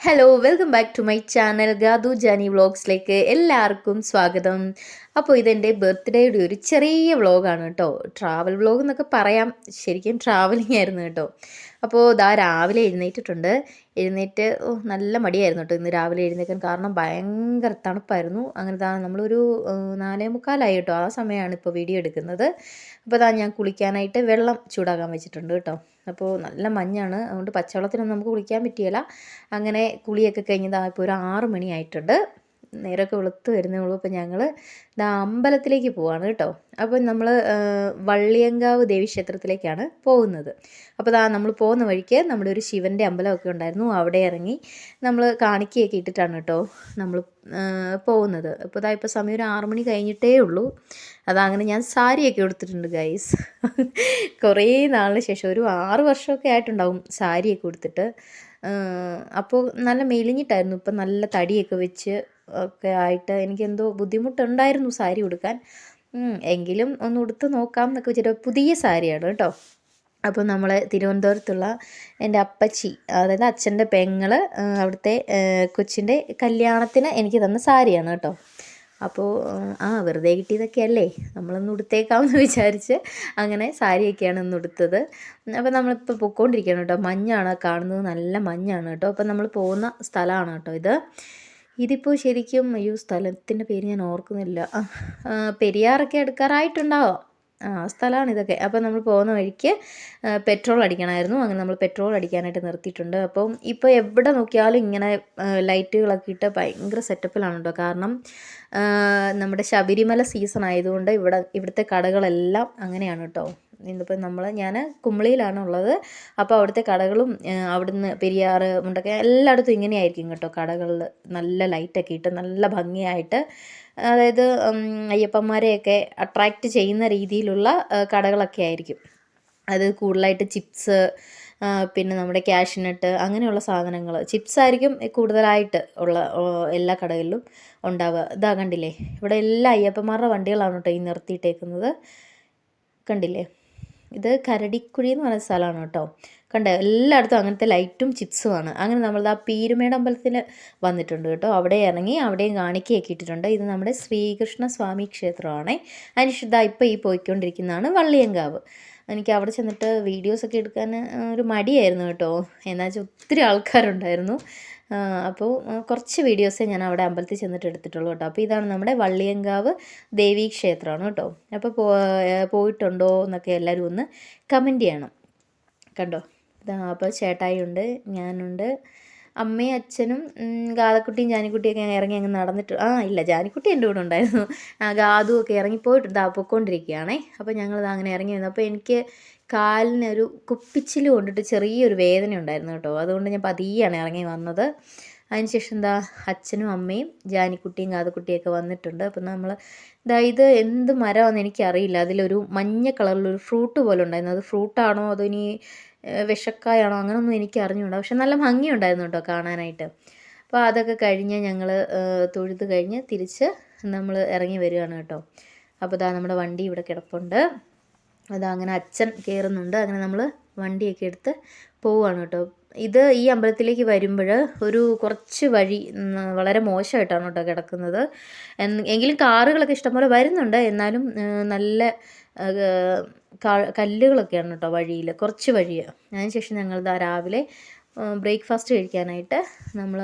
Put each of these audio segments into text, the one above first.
Hello welcome back to my channel Gadu Jani വ്ളോഗ്സിലേക്ക് എല്ലാവർക്കും സ്വാഗതം. അപ്പോൾ ഇതെൻ്റെ ബർത്ത്ഡേയുടെ ഒരു ചെറിയ വ്ളോഗാണ് കേട്ടോ. ട്രാവൽ വ്ളോഗ് എന്നൊക്കെ പറയാം, ശരിക്കും ട്രാവലിംഗ് ആയിരുന്നു കേട്ടോ. അപ്പോൾ ഇതാ രാവിലെ എഴുന്നേറ്റിട്ടുണ്ട്. എഴുന്നേറ്റ് നല്ല മടിയായിരുന്നു കേട്ടോ ഇന്ന് രാവിലെ എഴുന്നേൽക്കാൻ, കാരണം ഭയങ്കര തണുപ്പായിരുന്നു. അങ്ങനെ നമ്മളൊരു 4:45 കേട്ടോ, ആ സമയമാണ് ഇപ്പോൾ വീഡിയോ എടുക്കുന്നത്. അപ്പോൾ ഞാൻ കുളിക്കാനായിട്ട് വെള്ളം ചൂടാക്കാൻ വെച്ചിട്ടുണ്ട് കേട്ടോ. അപ്പോൾ നല്ല മഞ്ഞാണ്, അതുകൊണ്ട് പച്ചവെള്ളത്തിനൊന്നും നമുക്ക് കുളിക്കാൻ പറ്റിയില്ല. അങ്ങനെ കുളിയൊക്കെ കഴിഞ്ഞതാ ഇപ്പോൾ ഒരു 6 മണിയായിട്ടുണ്ട്. നേരമൊക്കെ വെളുത്ത് വരുന്നേ ഉള്ളൂ. അപ്പോൾ ഞങ്ങൾ അമ്പലത്തിലേക്ക് പോവാണ് കേട്ടോ. അപ്പോൾ നമ്മൾ വള്ളിയങ്കാവ് ദേവീക്ഷേത്രത്തിലേക്കാണ് പോകുന്നത്. അപ്പോൾ നമ്മൾ പോകുന്ന വഴിക്ക് നമ്മുടെ ഒരു ശിവൻ്റെ അമ്പലമൊക്കെ ഉണ്ടായിരുന്നു, അവിടെ ഇറങ്ങി നമ്മൾ കാണിക്കയൊക്കെ ഇട്ടിട്ടാണ് കേട്ടോ നമ്മൾ പോകുന്നത്. അപ്പോൾ ഇപ്പോൾ സമയം ഒരു 6 മണി കഴിഞ്ഞിട്ടേ ഉള്ളൂ. അതങ്ങനെ ഞാൻ സാരിയൊക്കെ ഉടുത്തിട്ടുണ്ട് ഗൈസ്. കുറേ നാളിന് ശേഷം ഒരു 6 വർഷമൊക്കെ ആയിട്ടുണ്ടാവും സാരിയൊക്കെ ഉടുത്തിട്ട്. അപ്പോൾ നല്ല മെലിഞ്ഞിട്ടായിരുന്നു, ഇപ്പം നല്ല തടിയൊക്കെ വെച്ച് ഒക്കെ ആയിട്ട് എനിക്കെന്തോ ബുദ്ധിമുട്ടുണ്ടായിരുന്നു സാരി ഉടുക്കാൻ. എങ്കിലും ഒന്ന് ഉടുത്ത് നോക്കാം എന്നൊക്കെ വെച്ചിട്ട് പുതിയ സാരിയാണ് കേട്ടോ. അപ്പോൾ നമ്മളെ തിരുവനന്തപുരത്തുള്ള എൻ്റെ അപ്പച്ചി, അതായത് അച്ഛൻ്റെ പെങ്ങൾ, അവിടുത്തെ കൊച്ചിൻ്റെ കല്യാണത്തിന് എനിക്ക് തന്ന സാരിയാണ് കേട്ടോ. അപ്പോൾ വെറുതെ കിട്ടിയതൊക്കെ അല്ലേ, നമ്മളൊന്ന് ഉടുത്തേക്കാമെന്ന് വിചാരിച്ച് അങ്ങനെ സാരിയൊക്കെയാണ് ഇന്ന് ഉടുത്തത്. അപ്പോൾ നമ്മളിപ്പോൾ പൊയ്ക്കൊണ്ടിരിക്കുകയാണ് കേട്ടോ. മഞ്ഞാണ് കാണുന്നത്, നല്ല മഞ്ഞാണ് കേട്ടോ. അപ്പോൾ നമ്മൾ പോകുന്ന സ്ഥലമാണ് കേട്ടോ ഇതിപ്പോൾ ശരിക്കും സ്ഥലത്തിൻ്റെ പേര് ഞാൻ ഓർക്കുന്നില്ല. പെരിയാറൊക്കെ എടുക്കാറായിട്ടുണ്ടാവാം, സ്ഥലമാണ് ഇതൊക്കെ. അപ്പോൾ നമ്മൾ പോകുന്ന വഴിക്ക് പെട്രോൾ അടിക്കണമായിരുന്നു. അങ്ങനെ നമ്മൾ പെട്രോൾ അടിക്കാനായിട്ട് നിർത്തിയിട്ടുണ്ട്. അപ്പം ഇപ്പോൾ എവിടെ നോക്കിയാലും ഇങ്ങനെ ലൈറ്റുകളൊക്കെ ഇട്ട് ഭയങ്കര സെറ്റപ്പിലാണ് കേട്ടോ. കാരണം നമ്മുടെ ശബരിമല സീസൺ ആയതുകൊണ്ട് ഇവിടുത്തെ കടകളെല്ലാം അങ്ങനെയാണ് കേട്ടോ. ഇന്നിപ്പോൾ ഞാൻ കുമളിയിലാണ് ഉള്ളത്. അപ്പോൾ അവിടുത്തെ കടകളും അവിടുന്ന് പെരിയാറ് മുണ്ടക്കയം എല്ലായിടത്തും ഇങ്ങനെയായിരിക്കും കേട്ടോ. കടകളിൽ നല്ല ലൈറ്റൊക്കെ ഇട്ട് നല്ല ഭംഗിയായിട്ട്, അതായത് അയ്യപ്പന്മാരെയൊക്കെ അട്രാക്റ്റ് ചെയ്യുന്ന രീതിയിലുള്ള കടകളൊക്കെ ആയിരിക്കും. അത് കൂടുതലായിട്ട് ചിപ്സ്, പിന്നെ നമ്മുടെ ക്യാഷ്നട്ട് അങ്ങനെയുള്ള സാധനങ്ങൾ, ചിപ്സ് ആയിരിക്കും കൂടുതലായിട്ട് ഉള്ള എല്ലാ കടകളിലും ഉണ്ടാവുക. ഇതാ കണ്ടില്ലേ, ഇവിടെ എല്ലാ അയ്യപ്പന്മാരുടെ വണ്ടികളാണ് കേട്ടോ ഈ നിർത്തിയിട്ടേക്കുന്നത്. കണ്ടില്ലേ, ഇത് കരടിക്കുഴി എന്ന് പറയുന്ന സ്ഥലമാണ് കേട്ടോ. കണ്ടോ, എല്ലായിടത്തും അങ്ങനത്തെ ലൈറ്റും ചിപ്സുമാണ്. അങ്ങനെ നമ്മൾ പീരുമേട് അമ്പലത്തിൽ വന്നിട്ടുണ്ട് കേട്ടോ. അവിടെ ഇറങ്ങി അവിടെയും കാണിക്കയൊക്കെ ഇട്ടിട്ടുണ്ട്. ഇത് നമ്മുടെ ശ്രീകൃഷ്ണ സ്വാമി ക്ഷേത്രമാണ്. അതിനുശുദ്ധ ഇപ്പോൾ ഈ പോയിക്കൊണ്ടിരിക്കുന്നതാണ് വള്ളിയങ്കാവ്. എനിക്ക് അവിടെ ചെന്നിട്ട് വീഡിയോസൊക്കെ എടുക്കാൻ ഒരു മടിയായിരുന്നു കേട്ടോ, എന്താ വെച്ചാൽ ഒത്തിരി ആൾക്കാരുണ്ടായിരുന്നു. അപ്പോൾ കുറച്ച് വീഡിയോസേ ഞാൻ അവിടെ അമ്പലത്തിൽ ചെന്നിട്ട് എടുത്തിട്ടുള്ളൂ കേട്ടോ. അപ്പോൾ ഇതാണ് നമ്മുടെ വള്ളിയങ്കാവ് ദേവീ ക്ഷേത്രമാണ് കേട്ടോ. അപ്പോൾ പോയിട്ടുണ്ടോ എന്നൊക്കെ എല്ലാവരും ഒന്ന് കമൻറ്റ് ചെയ്യണം. കണ്ടോ, അപ്പോൾ ചേട്ടായി ഉണ്ട്, ഞാനുണ്ട്, അമ്മയും അച്ഛനും ഗാദക്കുട്ടിയും ജാനിക്കുട്ടിയൊക്കെ ഇറങ്ങി അങ്ങ് നടന്നിട്ട്, ഇല്ല ജാനിക്കുട്ടി എൻ്റെ കൂടെ ഉണ്ടായിരുന്നു. ഗാദു ഒക്കെ ഇറങ്ങിപ്പോയിട്ടുണ്ട്, പൊയ്ക്കൊണ്ടിരിക്കുകയാണേ. അപ്പോൾ ഞങ്ങളിത് അങ്ങനെ ഇറങ്ങി വന്നു. അപ്പോൾ എനിക്ക് കാലിനൊരു കുപ്പിച്ചിൽ കൊണ്ടിട്ട് ചെറിയൊരു വേദന ഉണ്ടായിരുന്നു കേട്ടോ. അതുകൊണ്ട് ഞാൻ പതിയാണ് ഇറങ്ങി വന്നത്. അതിനുശേഷം അച്ഛനും അമ്മയും ജാനിക്കുട്ടിയും ഗാദക്കുട്ടിയൊക്കെ വന്നിട്ടുണ്ട്. അപ്പം നമ്മൾ ഇത് എന്ത് മരമാണെന്ന് എനിക്കറിയില്ല. അതിലൊരു മഞ്ഞ കളറിലൊരു ഫ്രൂട്ട് പോലെ ഉണ്ടായിരുന്നു. അത് ഫ്രൂട്ടാണോ അതോ ഇനി വിഷക്കായാണോ അങ്ങനെയൊന്നും എനിക്ക് അറിഞ്ഞുകൂടാ. പക്ഷെ നല്ല ഭംഗിയുണ്ടായിരുന്നു കേട്ടോ കാണാനായിട്ട്. അപ്പോൾ അതൊക്കെ കഴിഞ്ഞ് ഞങ്ങൾ തൊഴുത് കഴിഞ്ഞ് തിരിച്ച് നമ്മൾ ഇറങ്ങി വരികയാണ് കേട്ടോ. അപ്പോൾ നമ്മുടെ വണ്ടി ഇവിടെ കിടപ്പുണ്ട്. അങ്ങനെ അച്ഛൻ കയറുന്നുണ്ട്. അങ്ങനെ നമ്മൾ വണ്ടിയൊക്കെ എടുത്ത് പോവുകയാണ് കേട്ടോ. ഈ അമ്പലത്തിലേക്ക് വരുമ്പോൾ ഒരു കുറച്ച് വഴി വളരെ മോശമായിട്ടാണ് കേട്ടോ കിടക്കുന്നത്. എങ്കിലും കാറുകളൊക്കെ ഇഷ്ടംപോലെ വരുന്നുണ്ട്. എന്നാലും നല്ല കല്ലുകളൊക്കെയാണ് കേട്ടോ വഴിയിൽ, കുറച്ച് വഴിയാണ്. അതിനുശേഷം ഞങ്ങൾ രാവിലെ ബ്രേക്ക്ഫാസ്റ്റ് കഴിക്കാനായിട്ട് നമ്മൾ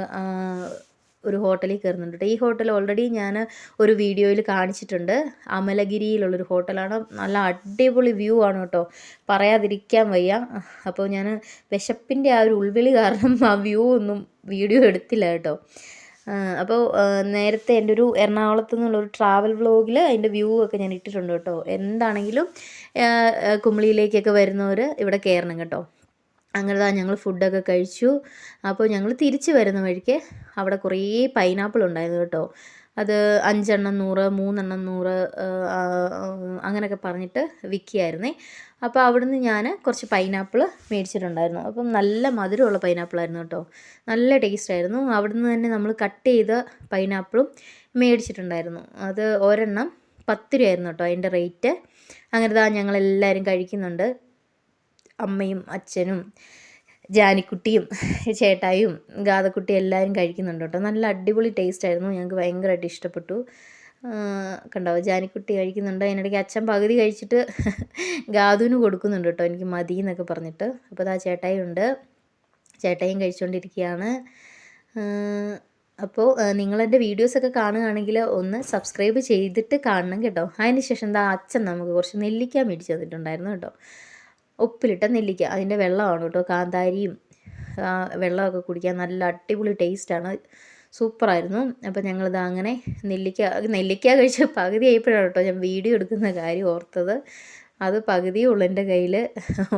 ഒരു ഹോട്ടലിൽ കയറുന്നുണ്ട്. ഈ ഹോട്ടൽ ഓൾറെഡി ഞാൻ ഒരു വീഡിയോയിൽ കാണിച്ചിട്ടുണ്ട്. അമലഗിരിയിലുള്ളൊരു ഹോട്ടലാണ്. നല്ല അടിപൊളി വ്യൂ ആണ് കേട്ടോ, പറയാതിരിക്കാൻ വയ്യ. അപ്പോൾ ഞാൻ വിശപ്പിൻ്റെ ആ ഒരു ഉൾവിളി കാരണം ആ വ്യൂ ഒന്നും വീഡിയോ എടുത്തില്ല കേട്ടോ. അപ്പോൾ നേരത്തെ എൻ്റെ ഒരു എറണാകുളത്തു നിന്നുള്ളൊരു ട്രാവൽ വ്ളോഗിൽ അതിൻ്റെ വ്യൂ ഒക്കെ ഞാൻ ഇട്ടിട്ടുണ്ട് കേട്ടോ. എന്താണെങ്കിലും കുമളിയിലേക്കൊക്കെ വരുന്നവർ ഇവിടെ കയറണം കേട്ടോ. അങ്ങനെ ഞങ്ങൾ ഫുഡൊക്കെ കഴിച്ചു. അപ്പോൾ ഞങ്ങൾ തിരിച്ച് വരുന്ന വഴിക്ക് അവിടെ കുറേ പൈനാപ്പിൾ ഉണ്ടായിരുന്നു കേട്ടോ. അത് 5 എണ്ണം 100, 3 എണ്ണം 100 അങ്ങനെയൊക്കെ പറഞ്ഞിട്ട് വിൽക്കുകയായിരുന്നേ. അപ്പോൾ അവിടുന്ന് ഞാൻ കുറച്ച് പൈനാപ്പിൾ മേടിച്ചിട്ടുണ്ടായിരുന്നു. അപ്പം നല്ല മധുരമുള്ള പൈനാപ്പിളായിരുന്നു കേട്ടോ, നല്ല ടേസ്റ്റായിരുന്നു. അവിടുന്ന് തന്നെ നമ്മൾ കട്ട് ചെയ്ത പൈനാപ്പിളും മേടിച്ചിട്ടുണ്ടായിരുന്നു. അത് ഒരെണ്ണം 10 രൂപയായിരുന്നു കേട്ടോ അതിൻ്റെ റേറ്റ്. അങ്ങനെ ഞങ്ങളെല്ലാവരും കഴിക്കുന്നുണ്ട്. അമ്മയും അച്ഛനും ജാനിക്കുട്ടിയും ചേട്ടായും ഗാതക്കുട്ടിയും എല്ലാവരും കഴിക്കുന്നുണ്ട് കേട്ടോ. നല്ല അടിപൊളി ടേസ്റ്റായിരുന്നു, ഞങ്ങൾക്ക് ഭയങ്കരമായിട്ട് ഇഷ്ടപ്പെട്ടു. കണ്ടോ, ജാനിക്കുട്ടി കഴിക്കുന്നുണ്ട്. അതിനിടയ്ക്ക് അച്ഛൻ പകുതി കഴിച്ചിട്ട് ഗാതുവിന് കൊടുക്കുന്നുണ്ട് കേട്ടോ, എനിക്ക് മതി എന്നൊക്കെ പറഞ്ഞിട്ട്. അപ്പോൾ അതാ ചേട്ടായി ഉണ്ട്, ചേട്ടായും കഴിച്ചുകൊണ്ടിരിക്കുകയാണ്. അപ്പോൾ നിങ്ങളെൻ്റെ വീഡിയോസൊക്കെ കാണുകയാണെങ്കിൽ ഒന്ന് സബ്സ്ക്രൈബ് ചെയ്തിട്ട് കാണണം കേട്ടോ. അതിന് ശേഷം എന്താ അച്ഛൻ നമുക്ക് കുറച്ച് നെല്ലിക്ക മേടിച്ച് തന്നിട്ടുണ്ടായിരുന്നു കേട്ടോ, ഉപ്പിലിട്ട നെല്ലിക്ക. അതിൻ്റെ വെള്ളമാണ് കേട്ടോ, കാന്താരിയും വെള്ളമൊക്കെ കുടിക്കാൻ നല്ല അടിപൊളി ടേസ്റ്റാണ്, സൂപ്പറായിരുന്നു. അപ്പോൾ ഞങ്ങളിത് അങ്ങനെ നെല്ലിക്ക കഴിച്ച് പകുതി ആയപ്പോഴാണ് കേട്ടോ ഞാൻ വീഡിയോ എടുക്കുന്ന കാര്യം ഓർത്തത്. അത് പകുതിയേ ഉള്ളൂ എൻ്റെ കയ്യിൽ,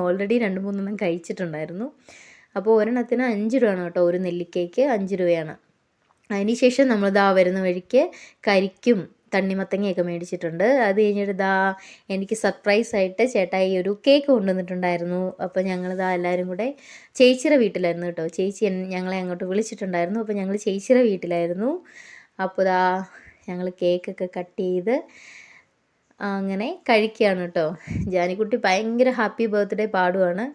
ഓൾറെഡി 2-3 കഴിച്ചിട്ടുണ്ടായിരുന്നു. അപ്പോൾ ഒരെണ്ണത്തിന് 5 രൂപയാണ് കേട്ടോ, ഒരു നെല്ലിക്കയ്ക്ക് 5 രൂപയാണ്. അതിന് ശേഷം നമ്മളിതാ വരുന്ന വഴിക്ക് കരിക്കും തണ്ണിമത്തങ്ങയൊക്കെ മേടിച്ചിട്ടുണ്ട്. അത് കഴിഞ്ഞിട്ട് എനിക്ക് സർപ്രൈസായിട്ട് ചേട്ടായി ഒരു കേക്ക് കൊണ്ടുവന്നിട്ടുണ്ടായിരുന്നു. അപ്പോൾ ഞങ്ങളിതാ എല്ലാവരും കൂടെ ചേച്ചിയുടെ വീട്ടിലായിരുന്നു കേട്ടോ. ചേച്ചി ഞങ്ങളെ അങ്ങോട്ട് വിളിച്ചിട്ടുണ്ടായിരുന്നു. അപ്പോൾ ഞങ്ങൾ ചേച്ചിയുടെ വീട്ടിലായിരുന്നു. അപ്പോൾ ഞങ്ങൾ കേക്കൊക്കെ കട്ട് ചെയ്ത് അങ്ങനെ കഴിക്കുകയാണ് കേട്ടോ. ജാനിക്കുട്ടി ഭയങ്കര ഹാപ്പി ബർത്ത്ഡേ പാടുവാണ്.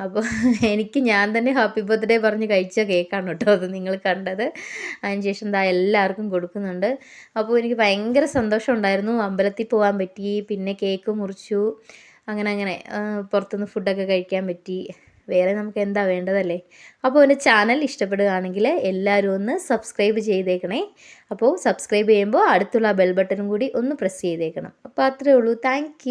അപ്പോൾ എനിക്ക് ഞാൻ തന്നെ ഹാപ്പി ബർത്ത്ഡേ പറഞ്ഞ് കഴിച്ച കേക്കാണ് കേട്ടോ അത് നിങ്ങൾ കണ്ടത്. അതിന് ശേഷം എല്ലാവർക്കും കൊടുക്കുന്നുണ്ട്. അപ്പോൾ എനിക്ക് ഭയങ്കര സന്തോഷം ഉണ്ടായിരുന്നു. അമ്പലത്തിൽ പോകാൻ പറ്റി, പിന്നെ കേക്ക് മുറിച്ചു, അങ്ങനെ പുറത്തുനിന്ന് ഫുഡൊക്കെ കഴിക്കാൻ പറ്റി. വേറെ നമുക്ക് എന്താ വേണ്ടതല്ലേ. അപ്പോൾ എൻ്റെ ചാനൽ ഇഷ്ടപ്പെടുകയാണെങ്കിൽ എല്ലാവരും ഒന്ന് സബ്സ്ക്രൈബ് ചെയ്തേക്കണേ. അപ്പോൾ സബ്സ്ക്രൈബ് ചെയ്യുമ്പോൾ അടുത്തുള്ള ബെൽ ബട്ടണും കൂടി ഒന്ന് പ്രസ് ചെയ്തേക്കണം. അപ്പോൾ അത്രയേ ഉള്ളൂ. താങ്ക്